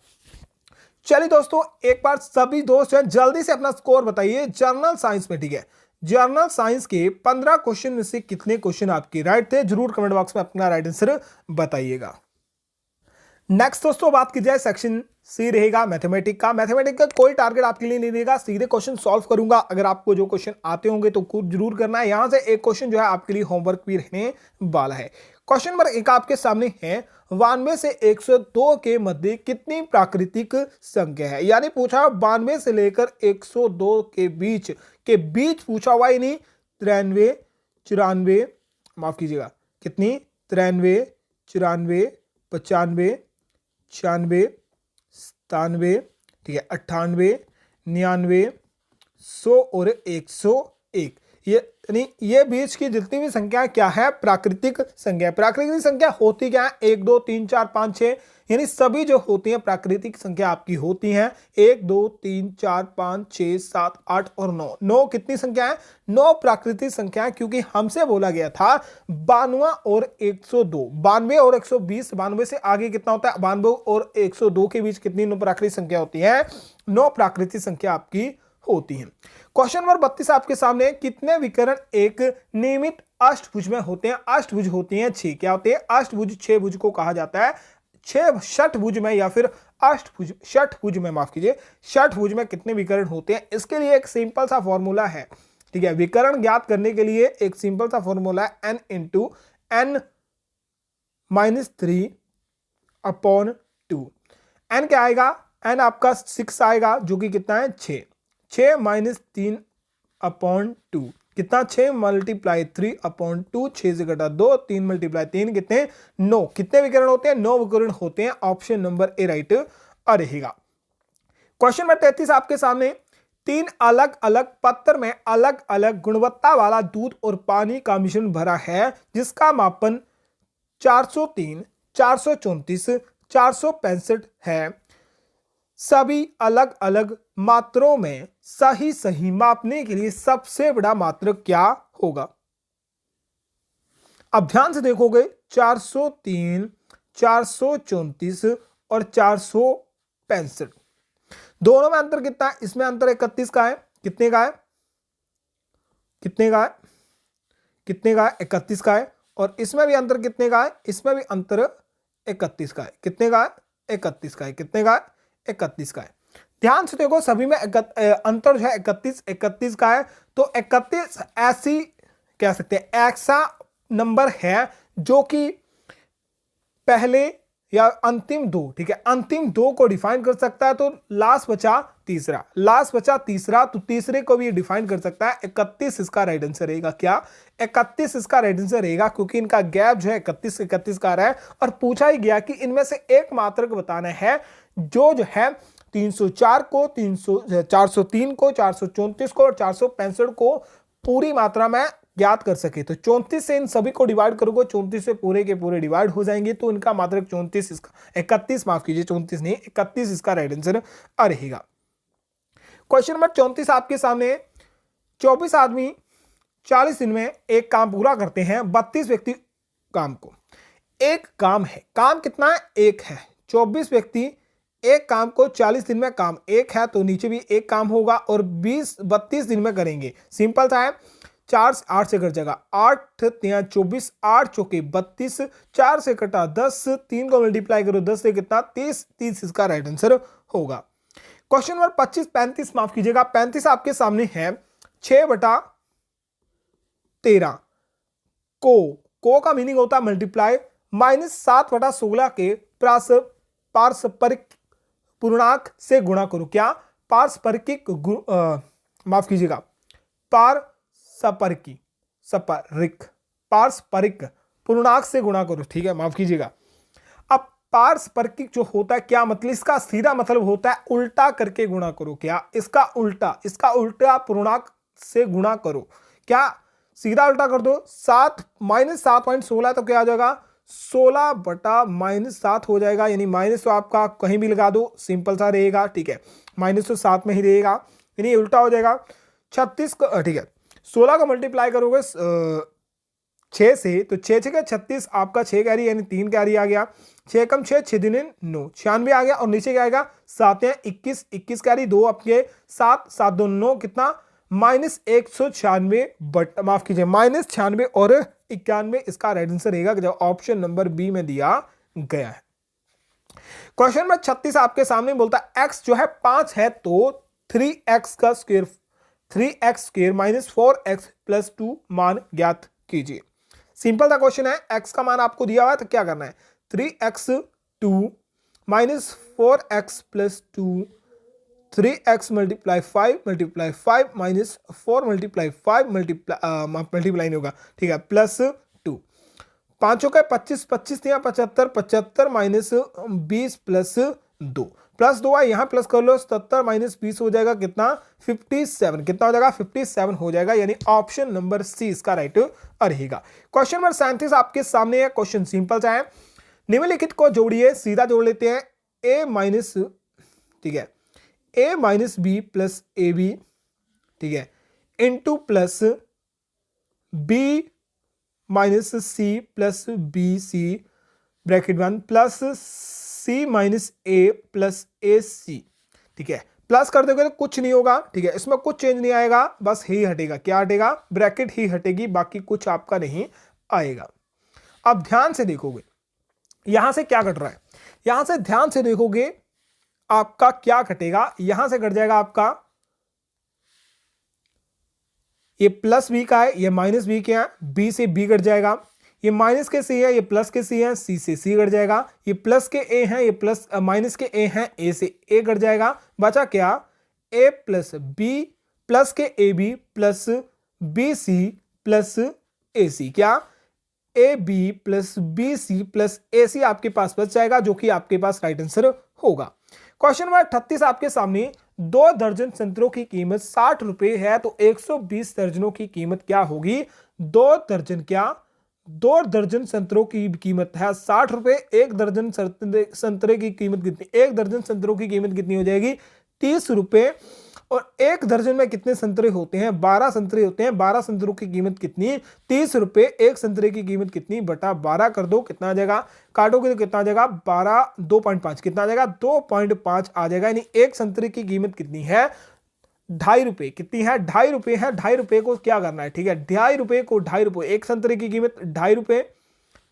चलिए दोस्तों, एक बार सभी दोस्त हैं जल्दी से अपना स्कोर बताइए जर्नल साइंस में, ठीक है। जर्नल साइंस के 15 क्वेश्चन में से कितने क्वेश्चन आपके राइट थे, जरूर कमेंट बॉक्स में अपना राइट आंसर बताइएगा। नेक्स्ट दोस्तों बात की जाए सेक्शन सी रहेगा मैथमेटिक का। मैथमेटिक का कोई टारगेट आपके लिए नहीं रहेगा, सीधे क्वेश्चन सॉल्व करूंगा। अगर आपको जो क्वेश्चन आते होंगे तो कुछ जरूर करना है। यहां से एक क्वेश्चन जो है आपके लिए होमवर्क भी रहने वाला है। क्वेश्चन नंबर 1 आपके सामने है, 92 से 102 के मध्य कितनी प्राकृतिक संख्या है। यानी पूछा 92 से लेकर 102 के बीच पूछा हुआ, यानी 93, 94, माफ कीजिएगा, कितनी, 93, 94, 95, 96, 97, ठीक है, 98, 99, 100 और 101। ये बीच की जितनी भी संख्या क्या है, प्राकृतिक संख्या। प्राकृतिक संख्या होती क्या है, 1 2 3 4 5 6, यानी सभी जो होती हैं प्राकृतिक संख्या आपकी होती हैं 1 2 3 4 5 6 7 8 और 9। 9 कितनी संख्या है, 9 प्राकृतिक संख्या है, क्योंकि हमसे बोला गया था 92 और 102, 92 और 120, 92 से आगे कितना होता है, 92 और 102 के बीच कितनी 9 प्राकृतिक संख्या होती है, 9 प्राकृतिक संख्या आपकी होती हैं। क्वेश्चन नंबर 32 आपके सामने, कितने विकर्ण एक नियमित अष्टभुज में होते हैं। अष्टभुज होती हैं 6। क्या होते हैं, अष्टभुज, 6 भुज को कहा जाता है। 6 षटभुज में या फिर अष्टभुज, षटभुज में, माफ कीजिए, षटभुज में कितने विकर्ण होते हैं। इसके लिए एक सिंपल सा फॉर्मूला है, ठीक है। विकर्ण ज्ञात करने के लिए एक सिंपल सा फॉर्मूला है, n into n minus 3 upon 2। n क्या आएगा, n आपका 6 आएगा, जो कि कितना है 6 माइनस 3 अपॉन 2, कितना 6 मल्टीप्लाई 3 अपॉन 2, 6 से घटा 2, 3 मल्टीप्लाई 3 कितने 9। कितने विकर्ण होते हैं, 9 विकर्ण होते हैं। ऑप्शन नंबर ए राइट रहेगा। क्वेश्चन नंबर 33 आपके सामने, 3 अलग अलग पत्र में अलग अलग गुणवत्ता वाला दूध और पानी का मिश्रण भरा है, जिसका मापन 403, 434, 465 है। सभी अलग अलग मात्रों में सही सही मापने के लिए सबसे बड़ा मात्रक क्या होगा। अब ध्यान से देखोगे, 403, 434 और 465, दोनों में अंतर कितना है, इसमें अंतर 31 का है, कितने का है, कितने का है, कितने का है, 31 का है। और इसमें भी अंतर कितने का है, इसमें भी अंतर 31 का है, कितने का है, 31 का है, कितने का है, 31 का है। ध्यान से देखो, सभी में अंतर जो है 31 का है। तो 31 ऐसी कह सकते हैं, ऐसा नंबर है जो कि पहले या अंतिम दो, ठीक है, अंतिम दो को डिफाइन कर सकता है। तो लास्ट बचा तीसरा, लास्ट बचा तीसरा, तो तीसरे को भी डिफाइन कर सकता है। 31 इसका राइट आंसर रहेगा। क्या, 31 इसका राइट आंसर रहेगा, क्योंकि इनका गैप जो है 31 का आ रहा है। और पूछा ही गया कि इनमें से एक मात्रक बताना है जो है 304 को, 403 को, 434 को और 465 को पूरी मात्रा में ज्ञात कर सके। तो 34 से इन सभी को डिवाइड करोगे, 34 से पूरे के पूरे डिवाइड हो जाएंगे, तो इनका मात्रक 34, इसका 31, माफ कीजिए 34 नहीं 31 इसका राइट आंसर रहेगा। क्वेश्चन नंबर 34 आपके सामने। 24 आदमी 40 दिन में एक काम पूरा करते हैं, 32 व्यक्ति काम को। एक काम है, काम कितना है? एक है। 24 व्यक्ति एक काम को 40 दिन में, काम एक है तो नीचे भी एक काम होगा और 32 दिन में करेंगे। सिंपल सा है, 4 8 से कट जाएगा, 8 3 24, 8 चौके 32, 4 से कटा 10, 3 को मल्टीप्लाई करो 10 से कितना 30, 30 इसका राइट आंसर होगा। क्वेश्चन नंबर 25 35 माफ कीजिएगा 35 आपके सामने है। 6/13 को का मीनिंग होता है मल्टीप्लाई, -7/16 के पारस्परिक पूर्णांक से गुणा करो। क्या? पारस्परिक माफ कीजिएगा पारस्परिक पूर्णांक से गुणा करो, ठीक है, माफ कीजिएगा। अब पारस्परिक जो होता है क्या मतलब? इसका सीधा मतलब होता है उल्टा करके गुणा करो। क्या? इसका उल्टा पूर्णांक से गुणा करो। क्या? सीधा उल्टा कर दो। 7 -7.16 तो क्या आ जाएगा? 16/-7 हो जाएगा, यानी माइनस तो आपका कहीं भी लगा दो, सिंपल सा रहेगा, ठीक है, माइनस तो 7 में ही रहेगा, यानी उल्टा हो जाएगा। 36 को, ठीक है, 16 को मल्टीप्लाई करोगे 6 से, तो 6 6 36 आपका 6 कैरी यानी 3 कैरी आ गया। 6 कम 6 6 दिन 9 96 आ गया और नीचे क्या आएगा? 7 21 21 कैरी 2 आपके 7 7 2 9 कितना? -196 माफ कीजिए -96 और 91 इसका राइट आंसर रहेगा, जो ऑप्शन नंबर बी में दिया गया है। क्वेश्चन नंबर 36 आपके सामने बोलता है x जो है 5 है तो 3x का स्क्वायर 3x स्क्वायर -4x + 2 मान ज्ञात कीजिए। सिंपल सा क्वेश्चन है, x का मान आपको दिया हुआ है तो क्या करना है? 3x 2 -4x + 2 3x × 5 × 5 -4 × 5 मल्टीप्लाई नहीं होगा, ठीक है, +2 5 का 25 25 दिया 75 75 -20 + 2 +2 है, यहाँ प्लस कर लो 77 -20 हो जाएगा कितना? 57। कितना हो जाएगा? 57 हो जाएगा, यानी ऑप्शन नंबर सी इसका राइट रहेगा। क्वेश्चन नंबर 37 आपके सामने है। क्वेश्चन सिंपल सा है, निम्नलिखित को जोड़िए, सीधा जोड़ लेते हैं। ठीक है, a - b + ab, ठीक है, into plus b - c + bc bracket 1 plus c - a + ac, ठीक है, प्लस कर दोगे तो कुछ नहीं होगा, ठीक है, इसमें कुछ चेंज नहीं आएगा, बस ही हटेगा। क्या हटेगा? ब्रैकेट ही हटेगी, बाकी कुछ आपका नहीं आएगा। अब ध्यान से देखोगे यहां से क्या कट रहा है, यहां से ध्यान से देखोगे आपका क्या कटेगा। यहां से कट जाएगा आपका ये +b का है, ये -b क्या है, b से b कट जाएगा, ये माइनस के c है, ये प्लस के c है, c से c कट जाएगा, ये प्लस के a है, ये माइनस के a है, a से a कट जाएगा। बचा क्या? a + b प्लस के ab plus bc plus ac। क्या? ab + bc + ac आपके पास बच जाएगा, जो कि आपके पास राइट आंसर होगा। क्वेश्चन नंबर 38 आपके सामने, 2 दर्जन संतरों की कीमत 60 रुपए है तो 120 दर्जनों की कीमत क्या होगी? 2 दर्जन क्या? 2 दर्जन संतरों की कीमत है 60 रुपए। 1 दर्जन संतरे की कीमत कितनी? 1 दर्जन संतरों की कीमत कितनी हो जाएगी? 30 रुपए। और 1 दर्जन में कितने संतरे होते हैं? 12 संतरे होते हैं। 12 संतरों की कीमत कितनी? 30 रुपए। 1 संतरे की कीमत कितनी? बटा 12 कर दो, कितना आ जाएगा? काटोगे तो कितना आ जाएगा? 12 2.5 कितना आ जाएगा? 2.5 आ जाएगा। यानी 1 संतरे की कीमत कितनी है? 2.5 रुपए। कितनी है? 2.5 रुपए है। 2.5 रुपए को क्या करना है? ठीक है, 2.5 रुपए को 2.5 रुपए, 1 संतरे की कीमत 2.5 रुपए,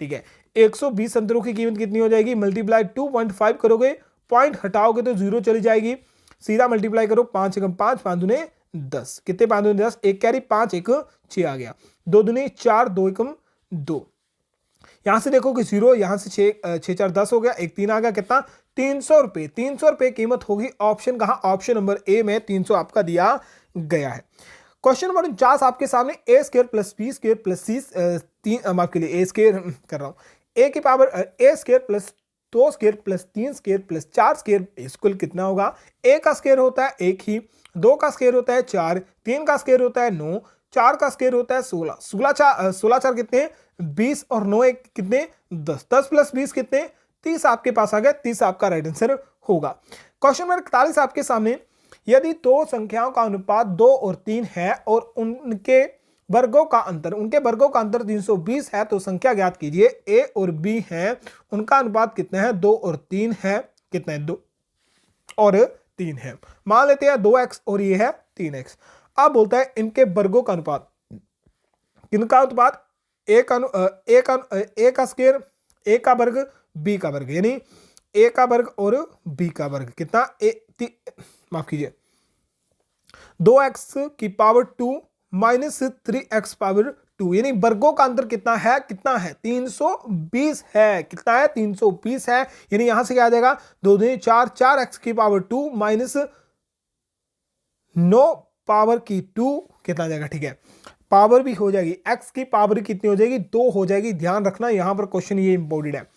ठीक है। 120 संतरों की कीमत कितनी हो जाएगी? मल्टीप्लाई 2.5 करोगे, पॉइंट हटाओगे तो 0 चली जाएगी, सीधा मल्टीप्लाई करो। 5 × 5 5 दूने 10, कितने 5 दूने 10, 1 कैरी 5 1 6 आ गया, 2 दूने 4 2 1 2। यहां से देखो कि 0, यहां से 6 4 10 हो गया, 1 3 आ गया, कितना? 300 रुपए। 300 रुपए कीमत होगी। ऑप्शन कहां? ऑप्शन नंबर ए में 300 आपका दिया गया है। क्वेश्चन नंबर 49 आपके सामने, a² + b² + c, माफ के लिए a² कर रहा हूं, a² + 2 square plus 3 square plus 4 square equal कितना होगा? ए का स्क्वायर होता है 1 ही, 2 का स्क्वायर होता है 4, 3 का स्क्वायर होता है 9, 4 का स्क्वायर होता है 16, 16 4 कितने? 20 और 9 एक कितने? 10, 10 प्लस 20 कितने? 30 आपके पास आ गया, 30 आपका राइट आंसर होगा। क्वेश्चन नंबर 41 आपके सामने, यदि दो संख्याओं का अनुपात 2 और 3 है और उनके वर्गों का अंतर 320 है तो संख्या ज्ञात कीजिए। ए और बी है, उनका अनुपात कितना है? 2 और 3 है। कितना है? 2 और 3 है। मान लेते हैं 2x और ये है 3x। अब बोलता है इनके वर्गों का अनुपात, किनका अनुपात? ए का स्क्वायर, ए का वर्ग, बी का वर्ग, यानी ए का वर्ग और बी का वर्ग कितना? माफ कीजिए 2x की पावर 2 माइनस 3x पावर 2, यानी वर्गों का अंतर कितना है? 320 है। कितना है? 320 है। यानी यहां से क्या आ जाएगा? 2 2 4, 4x की पावर 2 माइनस 9 पावर की 2 कितना आ जाएगा? ठीक है, पावर भी हो जाएगी, x की पावर कितनी हो जाएगी? 2 हो जाएगी। ध्यान रखना यहां पर क्वेश्चन ये इंपॉर्टेंट है।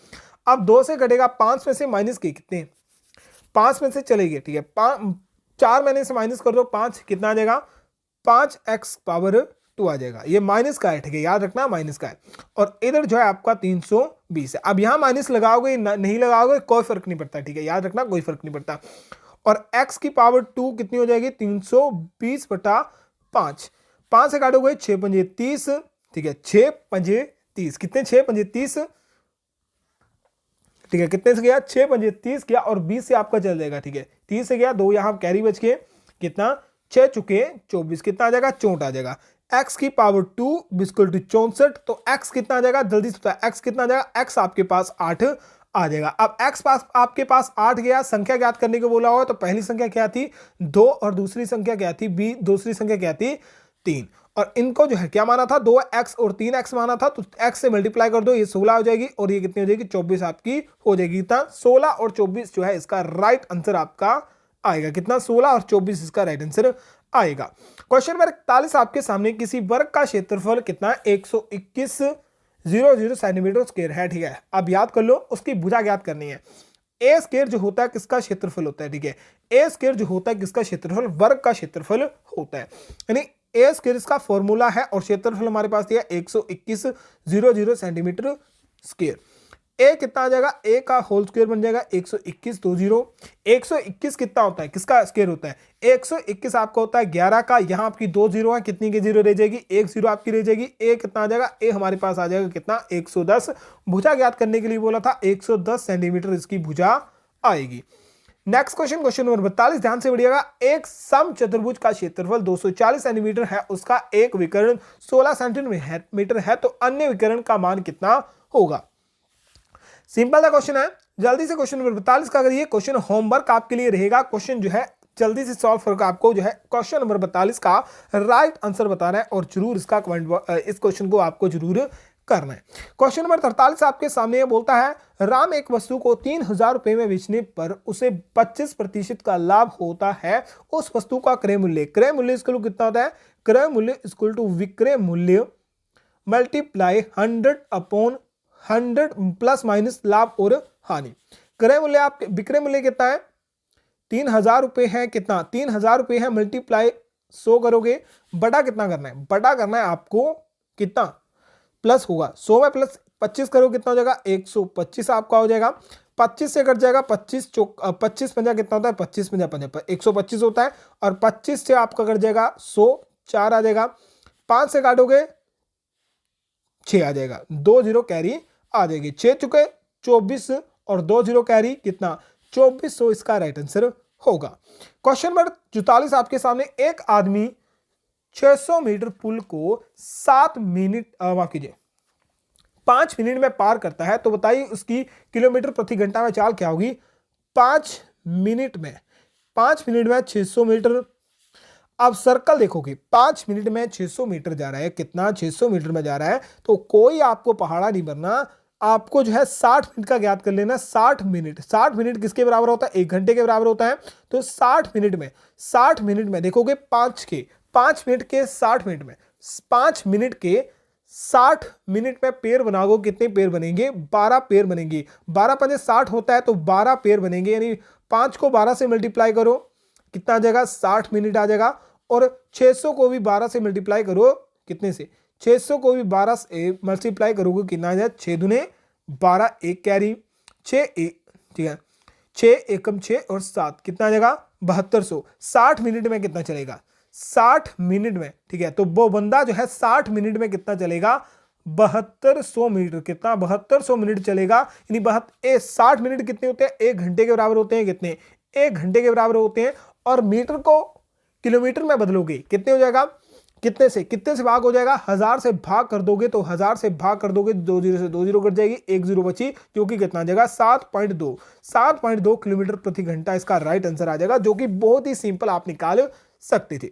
अब 2 से घटेगा 5 में से माइनस के कितने? 5 में से चलेगी, ठीक है, 4 में से माइनस कर दो 5, कितना आ जाएगा? 5x पावर 2 आ जाएगा। ये माइनस का है, ठीक है, याद रखना माइनस का है। और इधर जो है आपका 320 है। अब यहां माइनस लगाओगे नहीं लगाओगे कोई फर्क नहीं पड़ता, ठीक है, याद रखना कोई फर्क नहीं पड़ता। और x की पावर 2 कितनी हो जाएगी? 320 बटा 5, 5 से काटोगे 6 पंजे 30, ठीक है, 6 पंजे 30, कितने? 6 पंजे 30, ठीक है, कितने से गया? 6 पंजे 30 गया और 20 से आपका चल जाएगा, ठीक है, 30 से गया, 2 यहां कैरी बच के कितना? 6 चुके 24, कितना आ जाएगा? 64 आ जाएगा। x की पावर 2 बिल्कुल टू 64, तो x कितना आ जाएगा? जल्दी से बताओ x कितना आ जाएगा? x आपके पास 8 आ जाएगा। अब x पास आपके पास 8 गया, संख्या ज्ञात करने को बोला हुआ, तो पहली संख्या क्या थी? 2 और दूसरी संख्या क्या थी? b, दूसरी संख्या क्या थी? 3। और इनको जो है क्या माना था? 2x और 3x माना था, तो x से मल्टीप्लाई कर दो, ये 16 हो जाएगी और ये कितनी हो जाएगी? 24 आपकी हो जाएगी। 16 और 24 जो है इसका राइट आंसर आपका आएगा। कितना? 16 और 24 इसका राइट आंसर आएगा। क्वेश्चन नंबर 41 आपके सामने, किसी वर्ग का क्षेत्रफल कितना? 121.00 सेंटीमीटर स्क्वायर है, ठीक है। अब याद कर लो, उसकी भुजा ज्ञात करनी है। ए स्क्वायर जो होता है किसका क्षेत्रफल होता है? ठीक है, ए स्क्वायर जो होता है किसका क्षेत्रफल? वर्ग का क्षेत्रफल होता है। यानी ए स्क्वायर इसका फॉर्मूला है और क्षेत्रफल हमारे पास दिया 121.00 सेंटीमीटर स्क्वायर। ए कितना आ जाएगा? ए का होल स्क्वायर बन जाएगा 121.20। 121 कितना होता है? किसका स्क्वायर होता है? 121 आपका होता है 11 का। यहां आपकी 2 जीरो है, कितनी की जीरो रह जाएगी? 1 जीरो आपकी रह जाएगी। ए कितना आ जाएगा? ए हमारे पास आ जाएगा कितना? 110। भुजा ज्ञात करने के लिए बोला था, 110 सेंटीमीटर इसकी भुजा आएगी। नेक्स्ट क्वेश्चन, क्वेश्चन नंबर 42, ध्यान से पढ़िएगा। एक सम चतुर्भुज का क्षेत्रफल 240 सेंटीमीटर है, उसका एक विकर्ण 16 सेंटीमीटर है, तो अन्य विकर्ण का मान कितना होगा? सिंपल सा क्वेश्चन है। जल्दी से क्वेश्चन नंबर 42 का, अगर ये क्वेश्चन होमवर्क आपके लिए रहेगा, क्वेश्चन जो है जल्दी से सॉल्व करके आपको जो है क्वेश्चन नंबर 42 का राइट आंसर बताना है और जरूर इसका कमेंट, इस क्वेश्चन को आपको जरूर करना है। क्वेश्चन नंबर 43 आपके सामने ये बोलता है, राम एक वस्तु को 3000 रुपए में बेचने पर उसे 25% का लाभ होता है। उस वस्तु का क्रय मूल्य इसको कितना होता है? क्रय मूल्य इक्वल टू विक्रय मूल्य मल्टीप्लाई 100/100 प्लस माइनस लाभ और हानि। क्रय मूल्य आपके, विक्रय मूल्य कितना है? 3000 रुपए है। कितना? 3000 रुपए है, मल्टीप्लाई 100 करोगे, बड़ा कितना करना है? बड़ा करना है आपको, कितना प्लस होगा? 100 में प्लस 25 करो, कितना हो जाएगा? 125 आपका हो जाएगा। 25 से कट जाएगा 25 25 पंजा कितना होता है? 25 पंजा 125 होता है। और 25 से आपका कट जाएगा 100, 4 आ जाएगा। 5 से काटोगे 6 आ जाएगा, 2 जीरो कैरी आ जाएगी। 6 चुके 24 और 2 जीरो कैरी कितना? 2400 इसका राइट आंसर होगा। क्वेश्चन नंबर 44 आपके सामने, एक आदमी 600 मीटर पुल को 7 मिनट, माफ कीजिए 5 मिनट में पार करता है, तो बताइए उसकी किलोमीटर प्रति घंटा में चाल क्या होगी? 5 मिनट में 600 मीटर। अब सर्कल देखोगे, 5 मिनट में 600 मीटर जा रहा है, कितना? 600 मीटर में जा रहा है, तो कोई आपको पहाड़ा नहीं बनना, आपको जो है 60 मिनट का ज्ञात कर लेना। 60 मिनट किसके बराबर होता है? 1 घंटे के बराबर होता है। तो 60 मिनट में देखोगे 5 मिनट के 60 मिनट में 5 मिनट के 60 मिनट में पेड़ बनाओ, कितने पेड़ बनेंगे? 12 पेड़ बनेंगे। 12 पंजे 60 होता है तो 12 पेड़ बनेंगे, यानी 5 को 12 से मल्टीप्लाई करो, कितना आ जाएगा? 60 मिनट आ जाएगा। और 600 को भी 12 से मल्टीप्लाई करो, कितने से? 600 को भी 12 से मल्टीप्लाई करोगे, कितना आ जाएगा? 6 दूने 12, एक कैरी, 6 एक, ठीक है, 6 एकम 6 और 7, कितना आ जाएगा? 7200। 60 मिनट में कितना चलेगा? 60 मिनट में, ठीक है, तो वो बंदा जो है 60 मिनट में कितना चलेगा? 7200 मीटर। कितना? 7200 मिनट चलेगा। यानी 60 मिनट कितने होते हैं? 1 घंटे के बराबर होते हैं। कितने? 1 घंटे के बराबर होते हैं। और मीटर को किलोमीटर में बदलोगे, कितने हो जाएगा? कितने से भाग हो जाएगा? 1000 से भाग कर दोगे तो 1000 से भाग कर दोगे, 2 जीरो से 2 जीरो कट जाएगी, 1 जीरो बची, जो कि कितना आ जाएगा? 7.2 किलोमीटर प्रति घंटा इसका राइट आंसर आ जाएगा, जो कि बहुत ही सिंपल आप निकाल सकते थे।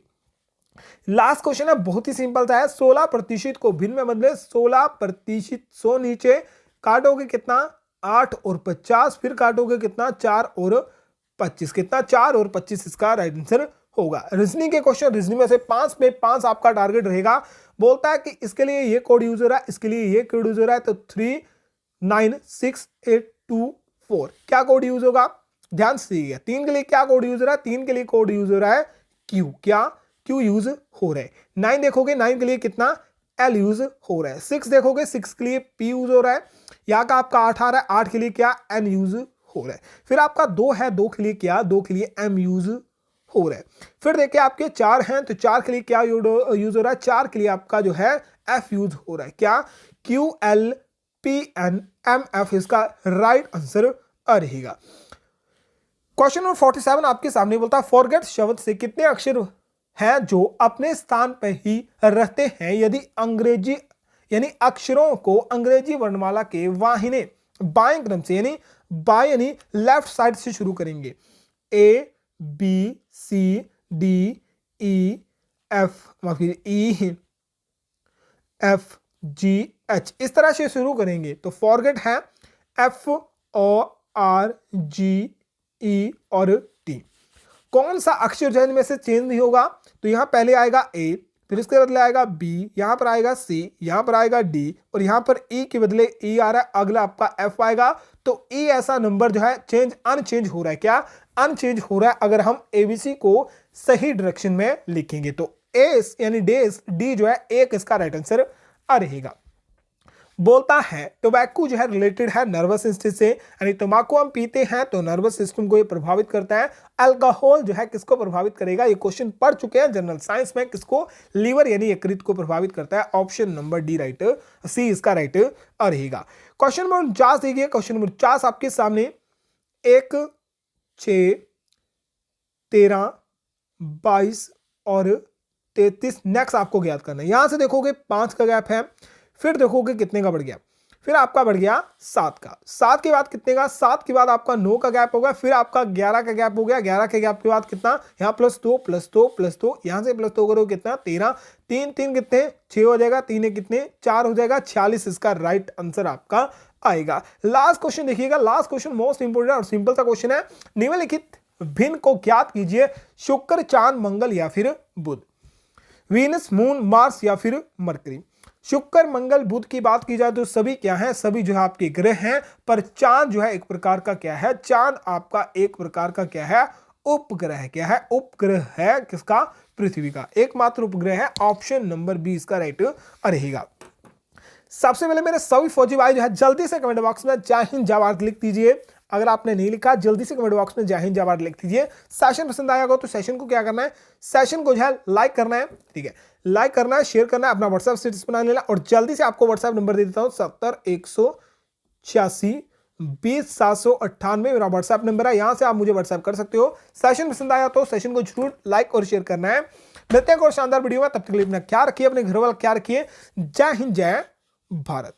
लास्ट क्वेश्चन है, बहुत ही सिंपल सा है। 16% को भिन्न में बदले, 16%, 100 नीचे काटोगे कितना? 8 और 50, फिर काटोगे कितना? 4 और 25, कितना? 4 और 25 इसका राइट आंसर होगा। रीजनिंग के क्वेश्चन, रीजनिंग में से 5 पे 5 आपका टारगेट रहेगा। बोलता है कि इसके लिए ये कोड यूज हो रहा है, इसके लिए ये कोड यूज हो रहा है, तो 396824 क्या कोड यूज होगा? ध्यान से देखिए, 3 के लिए क्या कोड यूज हो रहा है? 3 के लिए कोड यूज हो रहा है क्यू। क्या? क्यू यूज हो रहा है। 9 देखोगे, 9 के लिए कितना? एल यूज हो रहा है। 6 देखोगे, 6 के लिए पी यूज हो रहा है। यहाँ का आपका 8 आ रहा है, 8 के लिए क्या? एन यूज हो रहा है। फिर आपका 2 है, 2 के लिए क्या? 2 के लिए एम यूज हो रहा है। फिर देखिए आपके 4 हैं, तो 4 के लिए क्या यूज हो रहा है? 4 के लिए आपका जो है एफ यूज हो रहा है। क्या? Q L P N M F इसका राइट आंसर रहेगा। क्वेश्चन नंबर 47 आपके सामने बोलता है, फॉरगेट शब्द से कितने अक्षर हैं जो अपने स्थान पर ही रहते हैं यदि अंग्रेजी, यानी अक्षरों को अंग्रेजी वर्णमाला के वाहिने बाएं क्रम से, यानी बाएं यानी लेफ्ट साइड से शुरू करेंगे। A B C D E F, E F G H, इस तरह से शुरू करेंगे तो फॉरगेट है एफ ओ आर जी ई और टी। कौन सा अक्षर जो में से चेंज नहीं होगा? तो यहां पहले आएगा ए, फिर इसके बदले आएगा बी, यहां पर आएगा सी, यहां पर आएगा डी, और यहां पर ई के बदले ई आ रहा है, अगला आपका एफ आएगा। तो ई ऐसा नंबर जो है अनचेंज हो रहा है। क्या? अनचेंज हो रहा है। अगर हम एबीसी को सही डायरेक्शन में लिखेंगे तो एस यानी डेस डी जो है एक इसका राइट आंसर रहेगा। बोलता है टोबैको जो है रिलेटेड है नर्वस सिस्टम से, यानी तंबाकू हम पीते हैं तो नर्वस सिस्टम को ये प्रभावित करता है। अल्कोहल जो है किसको प्रभावित करेगा? ये क्वेश्चन पढ़ चुके हैं जनरल साइंस में। किसको? लीवर यानी यकृत को प्रभावित करता है। ऑप्शन नंबर डी राइट, सी इसका राइट रहेगा। क्वेश्चन नंबर 49 देखिए, क्वेश्चन नंबर 50 आपके सामने 1, 6, 13, 22 और 33 नेक्स्ट आपको ज्ञात करना है। यहां से देखोगे 5 का गैप है, फिर देखोगे कितने का बढ़ गया, फिर आपका बढ़ गया 7 का, 7 के बाद कितने का? 7 के बाद आपका 9 का गैप होगा, फिर आपका 11 का गैप हो गया, 11 के गैप के बाद कितना? यहाँ +2 +2 +2, यहाँ से +2 करो कितना? 13, 3 3 कितने? 6 हो जाएगा, 3 कितने? 4 हो जाएगा, 46 इसका राइट आंसर आपका आएगा। लास्ट क्वेश्चन देखिएगा, लास्ट क्वेश्चन मोस्ट इंपोर्टेंट और सिंपल सा क्वेश्चन है। निम्नलिखित भिन्न को ज्ञात कीजिए, शुक्र, चांद, मंगल या फिर बुध, वीनस, मून, मार्स या फिर मरकरी। शुक्र, मंगल, बुध की बात की जाए तो सभी क्या है? सभी जो है आपके ग्रह हैं, पर चांद जो है एक प्रकार का क्या है? चांद आपका एक प्रकार का क्या है? उपग्रह। क्या है? उपग्रह है। किसका? पृथ्वी का एकमात्र उपग्रह है। ऑप्शन नंबर बी इसका राइट रहेगा। सबसे पहले मेरे सभी फौजी भाई जो है जल्दी से कमेंट बॉक्स में जय हिंद जय भारत लिख दीजिए। अगर आपने नहीं लिखा जल्दी से कमेंट बॉक्स में जय हिंद जय भारत लिख दीजिए। सेशन पसंद आया हो तो सेशन को क्या करना है? सेशन को जो है लाइक करना है, ठीक है, लाइक करना है, शेयर करना है, अपना व्हाट्सएप स्टेटस बना लेना। और जल्दी से आपको व्हाट्सएप नंबर दे देता हूं, 70 186 20 798 मेरा व्हाट्सएप नंबर है। यहां से आप मुझे व्हाट्सएप कर सकते हो। सेशन पसंद आया तो सेशन को जरूर लाइक और शेयर करना है। मिलते हैं और शानदार वीडियो में, तब तक के लिए अपना ख्याल रखिए, अपने घर वाला ख्याल रखिए। जय हिंद जय भारत।